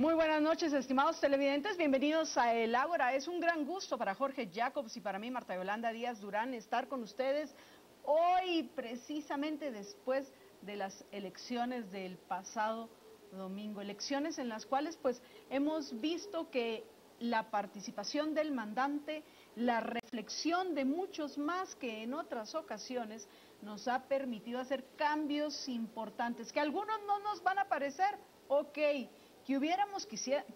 Muy buenas noches, estimados televidentes, bienvenidos a El Ágora. Es un gran gusto para Jorge Jacobs y para mí, Marta Yolanda Díaz Durán, estar con ustedes hoy, precisamente después de las elecciones del pasado domingo. Elecciones en las cuales pues hemos visto que la participación del mandante, la reflexión de muchos más que en otras ocasiones nos ha permitido hacer cambios importantes, que algunos no nos van a parecer, ok, que hubiéramos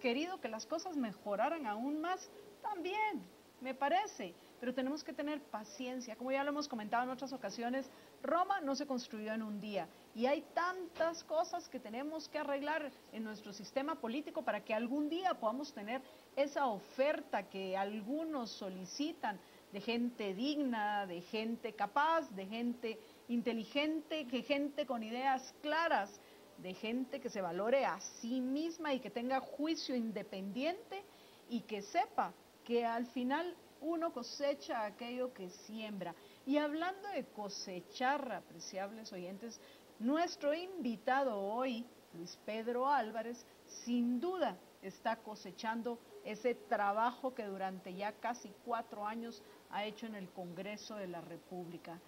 querido que las cosas mejoraran aún más, también, me parece, pero tenemos que tener paciencia. Como ya lo hemos comentado en otras ocasiones, Roma no se construyó en un día y hay tantas cosas que tenemos que arreglar en nuestro sistema político para que algún día podamos tener esa oferta que algunos solicitan de gente digna, de gente capaz, de gente inteligente, de gente con ideas claras, de gente que se valore a sí misma y que tenga juicio independiente y que sepa que al final uno cosecha aquello que siembra. Y hablando de cosechar, apreciables oyentes, nuestro invitado hoy, Luis Pedro Álvarez, sin duda está cosechando ese trabajo que durante ya casi 4 años ha hecho en el Congreso de la República.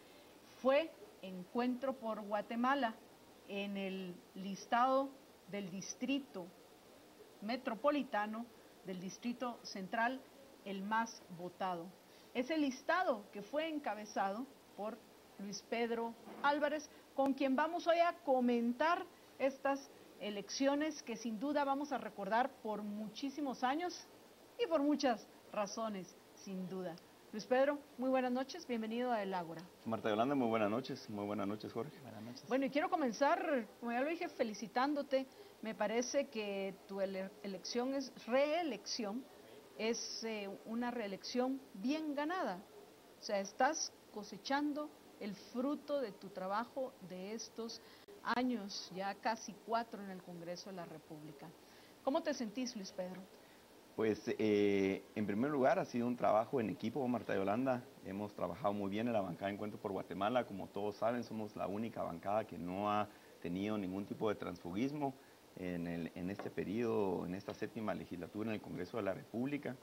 Fue Encuentro por Guatemala en el listado del distrito metropolitano, del distrito central, el más votado. Es el listado que fue encabezado por Luis Pedro Álvarez, con quien vamos hoy a comentar estas elecciones que sin duda vamos a recordar por muchísimos años y por muchas razones, sin duda. Luis Pedro, muy buenas noches, bienvenido a El Ágora. Marta Yolanda, muy buenas noches Jorge. Buenas noches. Bueno, y quiero comenzar, como ya lo dije, felicitándote. Me parece que tu reelección es una reelección bien ganada. O sea, estás cosechando el fruto de tu trabajo de estos años, ya casi 4 en el Congreso de la República. ¿Cómo te sentís, Luis Pedro? Pues en primer lugar ha sido un trabajo en equipo, Marta Yolanda. Hemos trabajado muy bien en la bancada de Encuentro por Guatemala. Como todos saben, somos la única bancada que no ha tenido ningún tipo de transfugismo en este periodo, en esta 7ª legislatura en el Congreso de la República.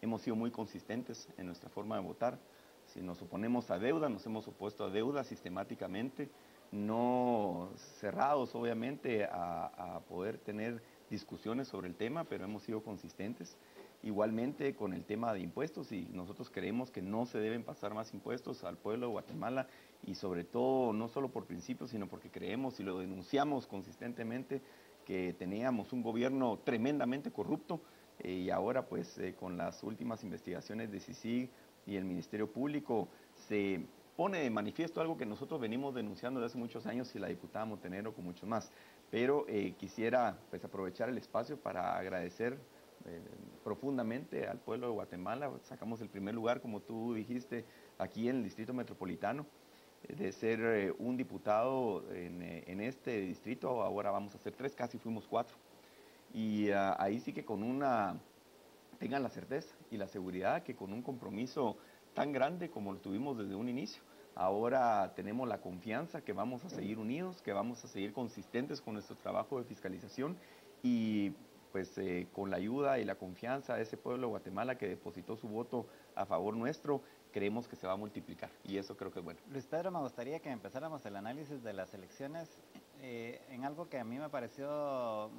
Hemos sido muy consistentes en nuestra forma de votar. Si nos oponemos a deuda, nos hemos opuesto a deuda sistemáticamente, no cerrados obviamente a poder tener discusiones sobre el tema, pero hemos sido consistentes. Igualmente con el tema de impuestos, y nosotros creemos que no se deben pasar más impuestos al pueblo de Guatemala, y sobre todo no solo por principio, sino porque creemos y lo denunciamos consistentemente que teníamos un gobierno tremendamente corrupto, y ahora pues con las últimas investigaciones de CICIG y el Ministerio Público se pone de manifiesto algo que nosotros venimos denunciando desde hace muchos años, y la diputada Montenegro con muchos más. Pero quisiera pues aprovechar el espacio para agradecer profundamente al pueblo de Guatemala. Sacamos el primer lugar, como tú dijiste, aquí en el Distrito Metropolitano, de ser un diputado en este distrito. Ahora vamos a ser 3, casi fuimos 4. Y ahí sí que tengan la certeza y la seguridad que con un compromiso tan grande como lo tuvimos desde un inicio, ahora tenemos la confianza que vamos a seguir unidos, que vamos a seguir consistentes con nuestro trabajo de fiscalización, y pues con la ayuda y la confianza de ese pueblo de Guatemala que depositó su voto a favor nuestro, creemos que se va a multiplicar, y eso creo que es bueno. Luis Pedro, me gustaría que empezáramos el análisis de las elecciones en algo que a mí me pareció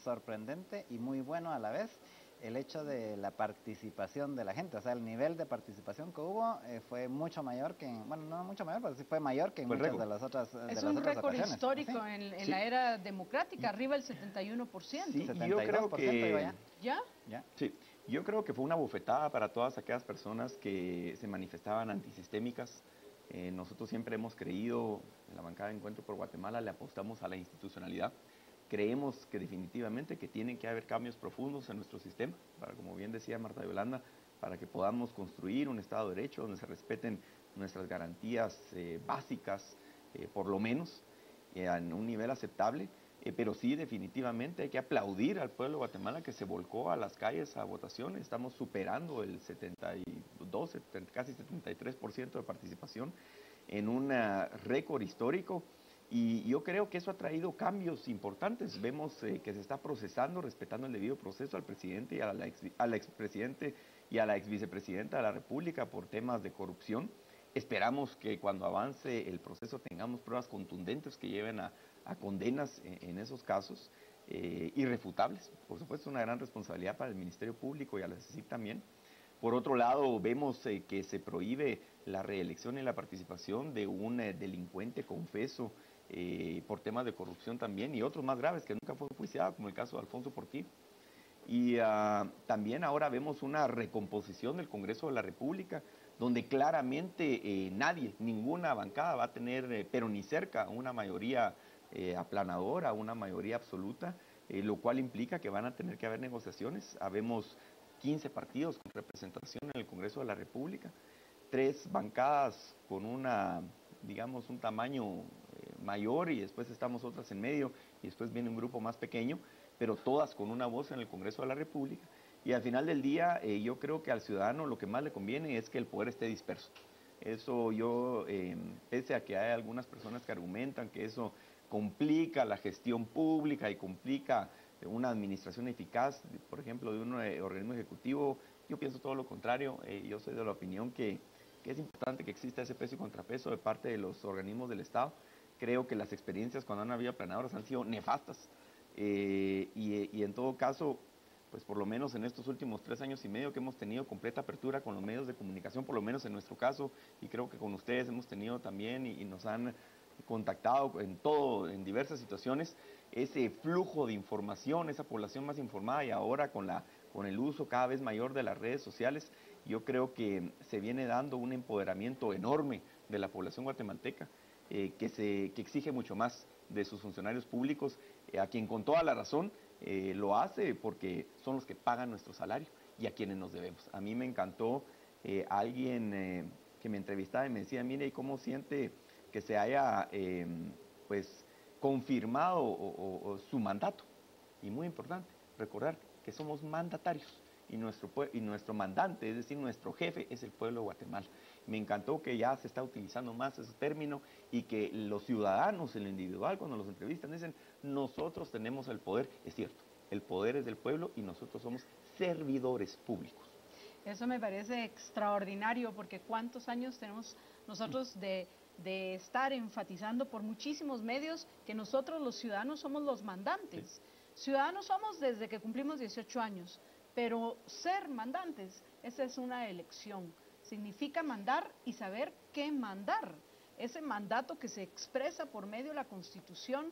sorprendente y muy bueno a la vez: el hecho de la participación de la gente. O sea, el nivel de participación que hubo fue mucho mayor que, bueno, no mucho mayor, pero sí fue mayor que en muchas de las otras ocasiones. Es un récord histórico, ¿sí? en la era democrática, arriba el 71%. Sí, 72% yo creo que... ¿Ya? Sí, yo creo que fue una bofetada para todas aquellas personas que se manifestaban antisistémicas. Nosotros siempre hemos creído, en la bancada de Encuentro por Guatemala, le apostamos a la institucionalidad. Creemos que definitivamente que tienen que haber cambios profundos en nuestro sistema, para, como bien decía Marta Yolanda, para que podamos construir un Estado de Derecho donde se respeten nuestras garantías básicas, por lo menos, en un nivel aceptable. Pero sí, definitivamente hay que aplaudir al pueblo de Guatemala que se volcó a las calles a votación. Estamos superando el 72, casi 73% de participación, en un récord histórico. Y yo creo que eso ha traído cambios importantes. Vemos que se está procesando, respetando el debido proceso al presidente y al expresidente y a la exvicepresidenta de la República por temas de corrupción. Esperamos que cuando avance el proceso tengamos pruebas contundentes que lleven a condenas en esos casos, irrefutables. Por supuesto, una gran responsabilidad para el Ministerio Público y a la CICIG también. Por otro lado, vemos que se prohíbe la reelección y la participación de un delincuente confeso por temas de corrupción también, y otros más graves que nunca fue enjuiciado, como el caso de Alfonso Portillo. Y también ahora vemos una recomposición del Congreso de la República, donde claramente nadie, ninguna bancada va a tener, pero ni cerca, una mayoría aplanadora, una mayoría absoluta, lo cual implica que van a tener que haber negociaciones. Habemos 15 partidos con representación en el Congreso de la República, 3 bancadas con digamos, un tamaño mayor, y después estamos otras en medio, y después viene un grupo más pequeño, pero todas con una voz en el Congreso de la República. Y al final del día, yo creo que al ciudadano lo que más le conviene es que el poder esté disperso. Eso pese a que hay algunas personas que argumentan que eso complica la gestión pública y complica una administración eficaz, por ejemplo, de un organismo ejecutivo, yo pienso todo lo contrario. Yo soy de la opinión que es importante que exista ese peso y contrapeso de parte de los organismos del Estado. Creo que las experiencias cuando han habido aplanadoras han sido nefastas, y en todo caso, pues por lo menos en estos últimos 3 años y medio que hemos tenido completa apertura con los medios de comunicación, por lo menos en nuestro caso, y creo que con ustedes hemos tenido también, y nos han contactado en diversas situaciones, ese flujo de información, esa población más informada, y ahora con el uso cada vez mayor de las redes sociales, yo creo que se viene dando un empoderamiento enorme de la población guatemalteca, que exige mucho más de sus funcionarios públicos, a quien con toda la razón lo hace porque son los que pagan nuestro salario y a quienes nos debemos. A mí me encantó alguien que me entrevistaba y me decía, mire, ¿y cómo siente que se haya pues confirmado su mandato? Y muy importante, recordar que somos mandatarios y nuestro mandante, es decir, nuestro jefe, es el pueblo de Guatemala. Me encantó que ya se está utilizando más ese término y que los ciudadanos en lo individual, cuando los entrevistan, dicen, nosotros tenemos el poder. Es cierto, el poder es del pueblo y nosotros somos servidores públicos. Eso me parece extraordinario, porque cuántos años tenemos nosotros de estar enfatizando por muchísimos medios que nosotros los ciudadanos somos los mandantes. Sí. Ciudadanos somos desde que cumplimos 18 años, pero ser mandantes, esa es una elección. Significa mandar y saber qué mandar. Ese mandato que se expresa por medio de la Constitución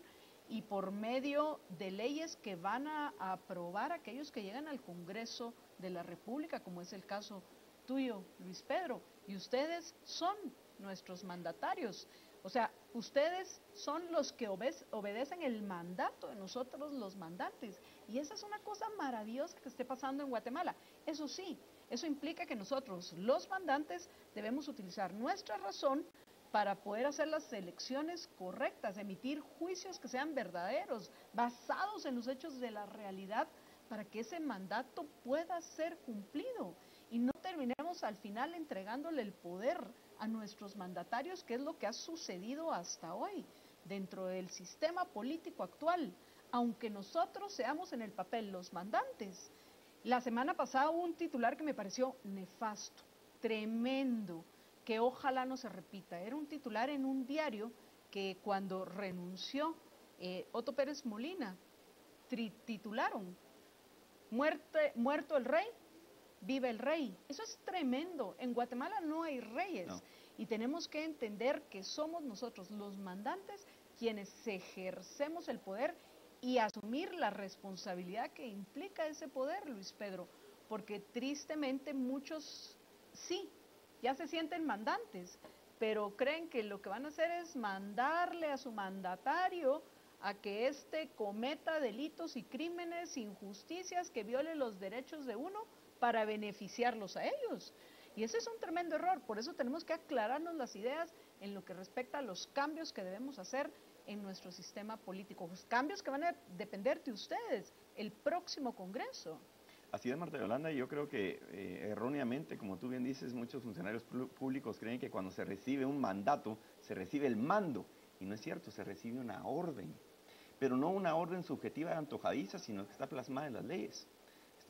y por medio de leyes que van a aprobar aquellos que llegan al Congreso de la República, como es el caso tuyo, Luis Pedro. Y ustedes son nuestros mandatarios. O sea, ustedes son los que obedecen el mandato de nosotros los mandantes. Y esa es una cosa maravillosa que esté pasando en Guatemala. Eso sí, eso implica que nosotros, los mandantes, debemos utilizar nuestra razón para poder hacer las elecciones correctas, emitir juicios que sean verdaderos, basados en los hechos de la realidad, para que ese mandato pueda ser cumplido y no terminemos al final entregándole el poder a nuestros mandatarios, que es lo que ha sucedido hasta hoy dentro del sistema político actual. Aunque nosotros seamos en el papel los mandantes, la semana pasada hubo un titular que me pareció nefasto, tremendo, que ojalá no se repita. Era un titular en un diario que cuando renunció Otto Pérez Molina, titularon, muerto el rey, vive el rey. Eso es tremendo. En Guatemala no hay reyes. No. Y tenemos que entender que somos nosotros los mandantes quienes ejercemos el poder y asumir la responsabilidad que implica ese poder, Luis Pedro, porque tristemente muchos sí, ya se sienten mandantes, pero creen que lo que van a hacer es mandarle a su mandatario a que éste cometa delitos y crímenes, injusticias, que viole los derechos de uno para beneficiarlos a ellos. Y ese es un tremendo error, por eso tenemos que aclararnos las ideas en lo que respecta a los cambios que debemos hacer en nuestro sistema político, los cambios que van a depender de ustedes, el próximo Congreso. Así es, Marta Yolanda, y yo creo que erróneamente, como tú bien dices, muchos funcionarios públicos creen que cuando se recibe un mandato, se recibe el mando, Y no es cierto, se recibe una orden, pero no una orden subjetiva antojadiza, sino que está plasmada en las leyes,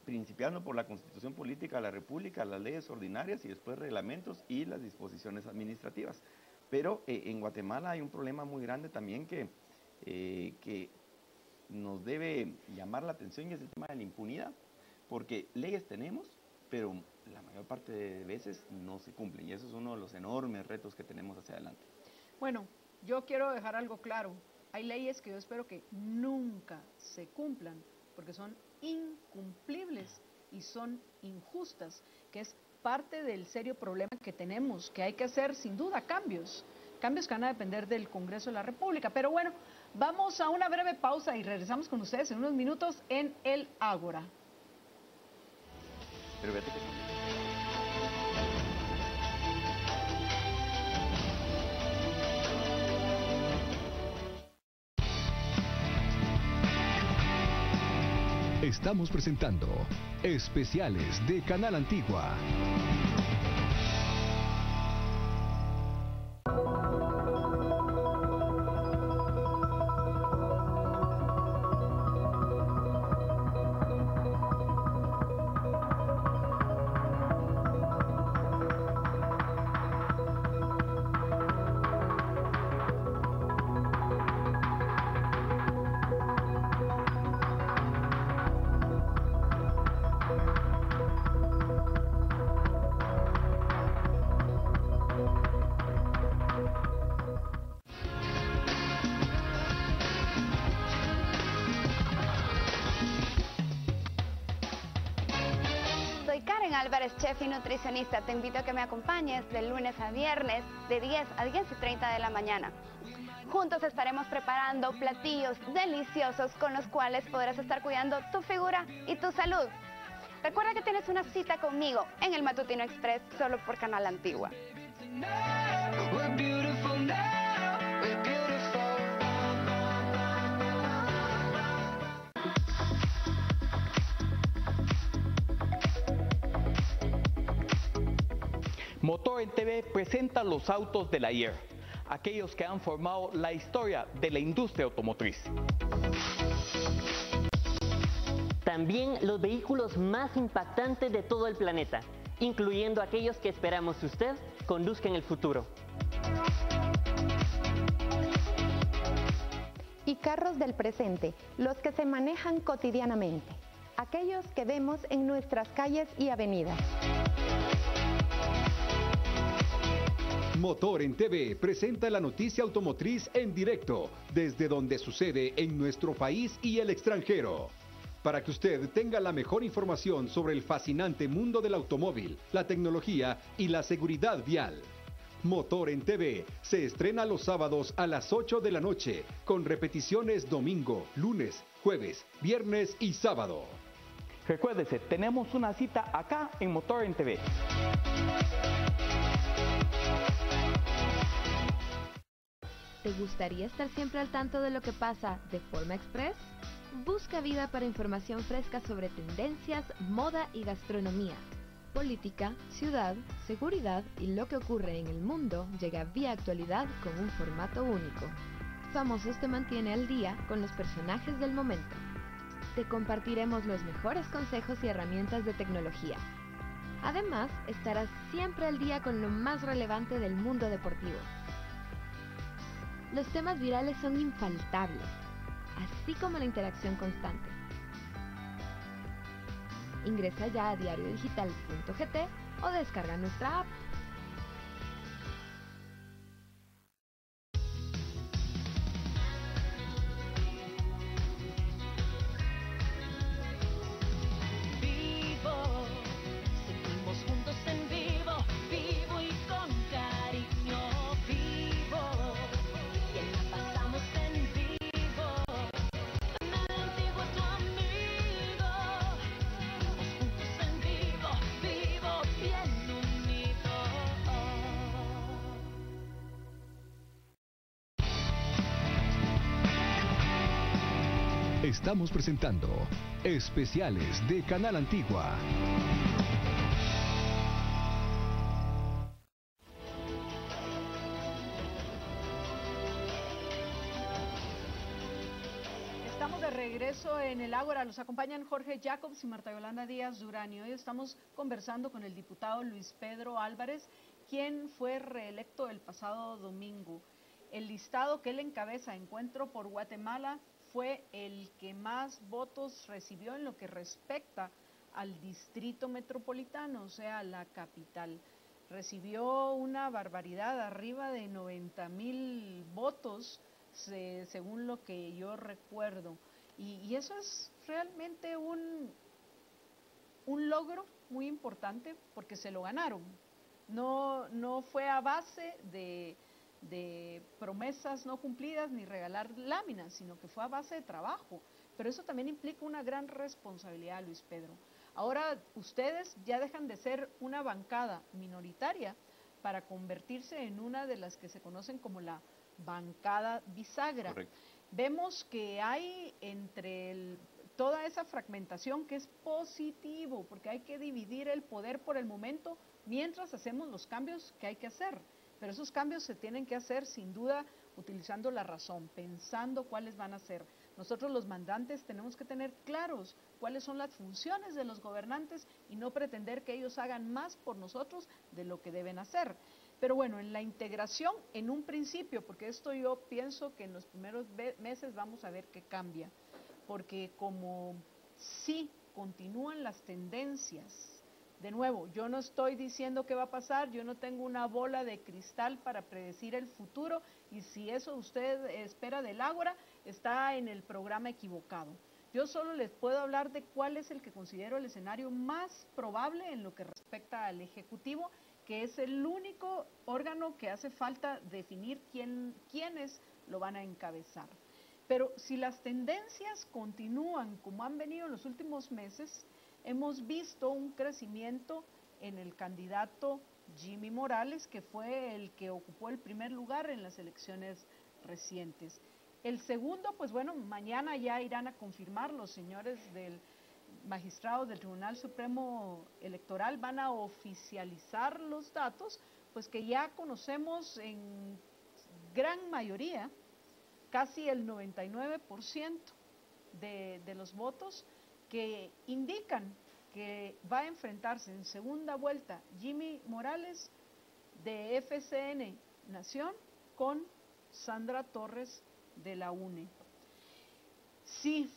principiando por la Constitución Política de la República, las leyes ordinarias y después reglamentos y las disposiciones administrativas. Pero en Guatemala hay un problema muy grande también que nos debe llamar la atención, y es el tema de la impunidad, porque leyes tenemos, pero la mayor parte de veces no se cumplen, y eso es uno de los enormes retos que tenemos hacia adelante. Bueno, yo quiero dejar algo claro. Hay leyes que yo espero que nunca se cumplan, porque son incumplibles y son injustas, que es parte del serio problema que tenemos, que hay que hacer sin duda cambios que van a depender del Congreso de la República. Pero bueno, vamos a una breve pausa y regresamos con ustedes en unos minutos en El Ágora. Pero fíjate que Estamos presentando especiales de Canal Antigua. Álvarez, chef y nutricionista. Te invito a que me acompañes de lunes a viernes de 10 a 10:30 de la mañana. Juntos estaremos preparando platillos deliciosos con los cuales podrás estar cuidando tu figura y tu salud. Recuerda que tienes una cita conmigo en el Matutino Express solo por Canal Antigua. Motor en TV presenta los autos del ayer, aquellos que han formado la historia de la industria automotriz. También los vehículos más impactantes de todo el planeta, incluyendo aquellos que esperamos usted conduzca en el futuro. Y carros del presente, los que se manejan cotidianamente, aquellos que vemos en nuestras calles y avenidas. Motor en TV presenta la noticia automotriz en directo, desde donde sucede en nuestro país y el extranjero. Para que usted tenga la mejor información sobre el fascinante mundo del automóvil, la tecnología y la seguridad vial. Motor en TV se estrena los sábados a las 8 de la noche, con repeticiones domingo, lunes, jueves, viernes y sábado. Recuérdese, tenemos una cita acá en Motor en TV. ¿Te gustaría estar siempre al tanto de lo que pasa de forma express? Busca Vida para información fresca sobre tendencias, moda y gastronomía. Política, ciudad, seguridad y lo que ocurre en el mundo llega vía actualidad con un formato único. Famosos te mantiene al día con los personajes del momento. Te compartiremos los mejores consejos y herramientas de tecnología. Además, estarás siempre al día con lo más relevante del mundo deportivo. Los temas virales son infaltables, así como la interacción constante. Ingresa ya a diariodigital.gt o descarga nuestra app. Estamos presentando especiales de Canal Antigua. de regreso en el Ágora. Los acompañan Jorge Jacobs y Marta Yolanda Díaz Durán. Y hoy estamos conversando con el diputado Luis Pedro Álvarez, quien fue reelecto el pasado domingo. El listado que él encabeza, Encuentro por Guatemala, fue el que más votos recibió en lo que respecta al distrito metropolitano, o sea, la capital. Recibió una barbaridad, arriba de 90,000 votos, según lo que yo recuerdo. Y eso es realmente un logro muy importante porque se lo ganaron. No fue a base de promesas no cumplidas ni regalar láminas, sino que fue a base de trabajo. Pero eso también implica una gran responsabilidad, Luis Pedro. Ahora ustedes ya dejan de ser una bancada minoritaria para convertirse en una de las que se conocen como la bancada bisagra. Correcto. Vemos que hay entre toda esa fragmentación, que es positivo, porque hay que dividir el poder por el momento mientras hacemos los cambios que hay que hacer. Pero esos cambios se tienen que hacer sin duda utilizando la razón, pensando cuáles van a ser. Nosotros los mandantes tenemos que tener claros cuáles son las funciones de los gobernantes y no pretender que ellos hagan más por nosotros de lo que deben hacer. Pero bueno, en la integración, en un principio, porque esto yo pienso que en los primeros meses vamos a ver qué cambia, porque como sí continúan las tendencias. De nuevo, yo no estoy diciendo qué va a pasar, yo no tengo una bola de cristal para predecir el futuro, y si eso usted espera del Ágora, está en el programa equivocado. Yo solo les puedo hablar de cuál es el que considero el escenario más probable en lo que respecta al Ejecutivo, que es el único órgano que hace falta definir quiénes lo van a encabezar. Pero si las tendencias continúan como han venido en los últimos meses, hemos visto un crecimiento en el candidato Jimmy Morales, que fue el que ocupó el primer lugar en las elecciones recientes. El segundo, pues bueno, mañana ya irán a confirmar los señores del magistrados del Tribunal Supremo Electoral, van a oficializar los datos, pues que ya conocemos en gran mayoría, casi el 99% de los votos, que indican que va a enfrentarse en segunda vuelta Jimmy Morales de FCN Nación con Sandra Torres de la UNE. Sí,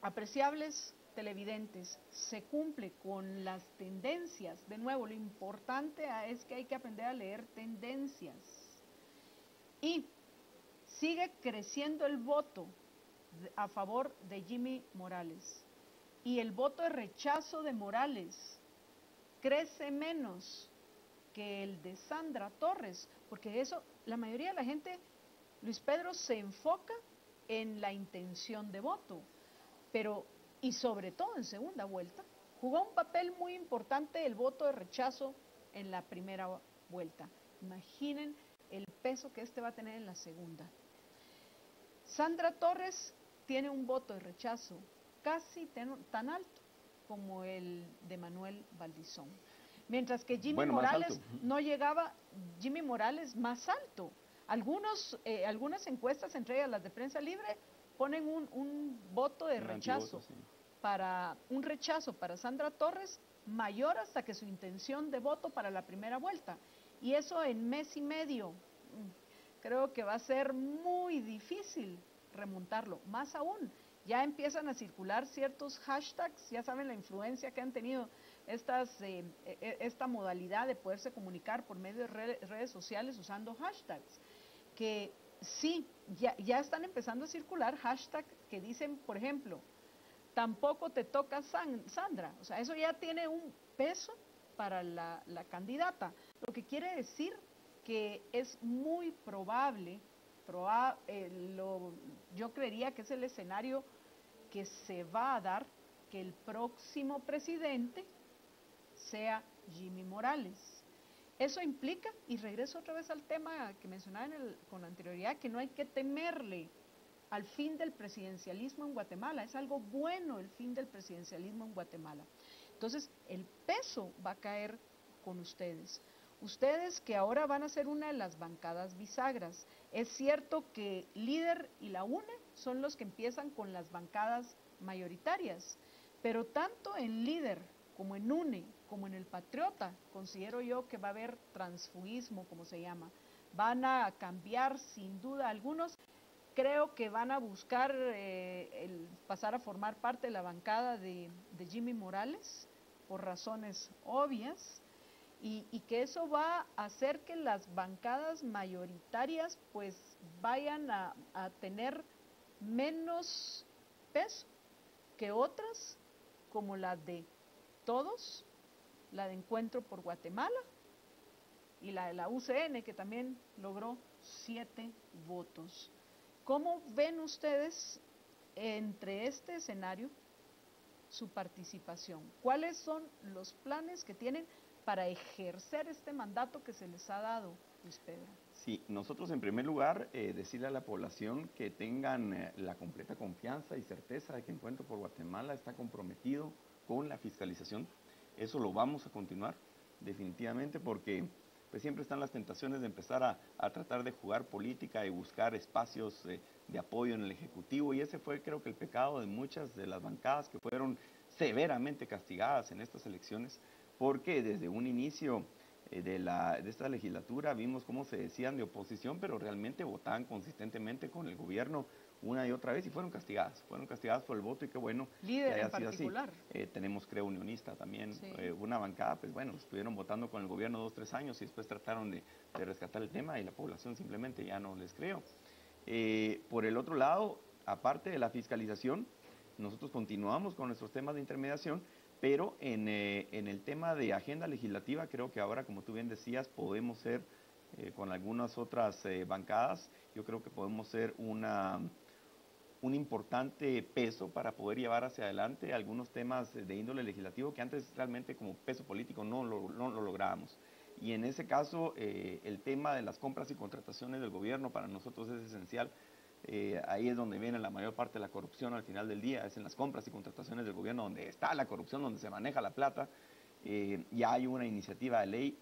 apreciables televidentes, se cumple con las tendencias. De nuevo, lo importante es que hay que aprender a leer tendencias. Y sigue creciendo el voto a favor de Jimmy Morales. Y el voto de rechazo de Morales crece menos que el de Sandra Torres, porque eso, la mayoría de la gente, Luis Pedro, se enfoca en la intención de voto, pero, y sobre todo en segunda vuelta, jugó un papel muy importante el voto de rechazo en la primera vuelta. Imaginen el peso que este va a tener en la segunda. Sandra Torres tiene un voto de rechazo casi tan alto como el de Manuel Valdizón, mientras que Jimmy Morales no llegaba, Jimmy Morales más alto. Algunas encuestas, entre ellas las de Prensa Libre, ponen un voto de rechazo, un rechazo para Sandra Torres mayor hasta que su intención de voto para la primera vuelta, y eso en mes y medio. Creo que va a ser muy difícil remontarlo. Más aún, ya empiezan a circular ciertos hashtags, ya saben la influencia que han tenido esta modalidad de poderse comunicar por medio de redes sociales usando hashtags, que sí, ya están empezando a circular hashtags que dicen, por ejemplo, tampoco te toca Sandra. O sea, eso ya tiene un peso para la candidata, lo que quiere decir que es muy probable, yo creería que es el escenario que se va a dar, que el próximo presidente sea Jimmy Morales. Eso implica, y regreso otra vez al tema que mencionaba con anterioridad, que no hay que temerle al fin del presidencialismo en Guatemala. Es algo bueno el fin del presidencialismo en Guatemala. Entonces, el peso va a caer con ustedes. ustedes que ahora van a ser una de las bancadas bisagras. Es cierto que Líder y la UNE son los que empiezan con las bancadas mayoritarias, pero tanto en Líder como en UNE, como en el Patriota, considero yo que va a haber transfugismo, como se llama. Van a cambiar sin duda algunos. Creo que van a buscar pasar a formar parte de la bancada de Jimmy Morales, por razones obvias, y que eso va a hacer que las bancadas mayoritarias pues vayan a tener menos peso que otras, como la de Todos, la de Encuentro por Guatemala y la de la UCN, que también logró 7 votos. ¿Cómo ven ustedes entre este escenario su participación? ¿Cuáles son los planes que tienen para ejercer este mandato que se les ha dado, Luis Pedro? Sí, nosotros en primer lugar decirle a la población que tengan la completa confianza y certeza de que Encuentro por Guatemala está comprometido con la fiscalización. Eso lo vamos a continuar definitivamente, porque pues siempre están las tentaciones de empezar a tratar de jugar política y buscar espacios de apoyo en el Ejecutivo, y ese fue, creo que, el pecado de muchas de las bancadas que fueron severamente castigadas en estas elecciones, porque desde un inicio de esta legislatura vimos cómo se decían de oposición, pero realmente votaban consistentemente con el gobierno una y otra vez y fueron castigadas por el voto, y qué bueno Líder que haya en sido particular. así. Tenemos, creo, Unionista también, Sí. Una bancada, pues bueno, estuvieron votando con el gobierno 2 o 3 años y después trataron de rescatar el tema y la población simplemente ya no les creo. Por el otro lado, aparte de la fiscalización, nosotros continuamos con nuestros temas de intermediación, pero en el tema de agenda legislativa, creo que ahora, como tú bien decías, podemos ser, con algunas otras bancadas, yo creo que podemos ser un importante peso para poder llevar hacia adelante algunos temas de índole legislativo que antes realmente como peso político no lo lográbamos. Y en ese caso, el tema de las compras y contrataciones del gobierno para nosotros es esencial. Ahí es donde viene la mayor parte de la corrupción al final del día, es en las compras y contrataciones del gobierno donde está la corrupción, donde se maneja la plata. Ya hay una iniciativa de ley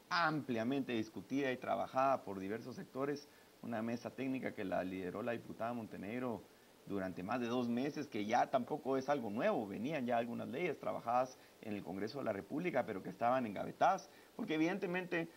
ampliamente discutida y trabajada por diversos sectores, una mesa técnica que la lideró la diputada Montenegro durante más de 2 meses, que ya tampoco es algo nuevo, venían ya algunas leyes trabajadas en el Congreso de la República, pero que estaban engavetadas, porque evidentemente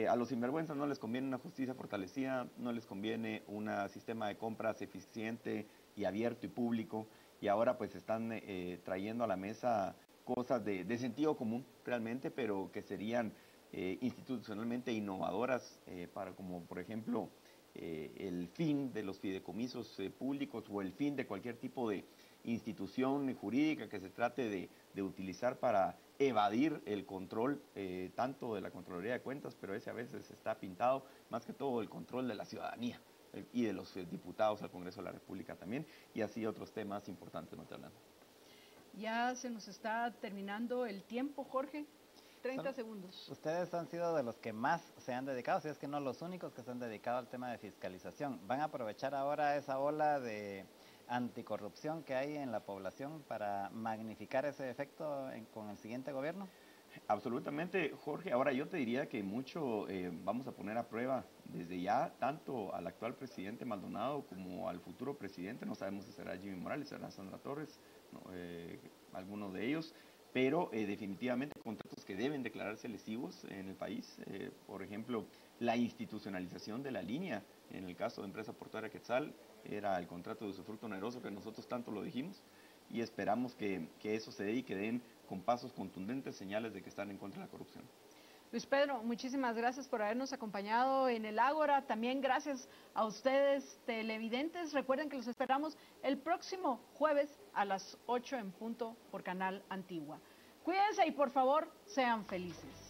a los sinvergüenzas no les conviene una justicia fortalecida, no les conviene un sistema de compras eficiente y abierto y público, y ahora pues están trayendo a la mesa cosas de sentido común realmente, pero que serían institucionalmente innovadoras, para, como por ejemplo el fin de los fideicomisos públicos, o el fin de cualquier tipo de institución jurídica que se trate de utilizar para evadir el control tanto de la Contraloría de Cuentas, pero ese a veces está pintado más que todo el control de la ciudadanía y de los diputados al Congreso de la República también, y así otros temas importantes, Marta Yolanda. Ya se nos está terminando el tiempo, Jorge. 30 segundos. Ustedes han sido de los que más se han dedicado, si es que no los únicos que se han dedicado al tema de fiscalización. ¿Van a aprovechar ahora esa ola de anticorrupción que hay en la población para magnificar ese efecto con el siguiente gobierno? Absolutamente, Jorge. Ahora yo te diría que mucho vamos a poner a prueba desde ya, tanto al actual presidente Maldonado como al futuro presidente. No sabemos si será Jimmy Morales, será Sandra Torres, no, algunos de ellos, pero definitivamente contratos que deben declararse lesivos en el país. Por ejemplo, la institucionalización de la línea, en el caso de Empresa Portuaria Quetzal, era el contrato de usufructo oneroso que nosotros tanto lo dijimos, y esperamos que eso se dé y que den con pasos contundentes señales de que están en contra de la corrupción. Luis Pedro, muchísimas gracias por habernos acompañado en el Ágora. También gracias a ustedes, televidentes. Recuerden que los esperamos el próximo jueves a las 8 en punto por Canal Antigua. Cuídense y por favor, sean felices.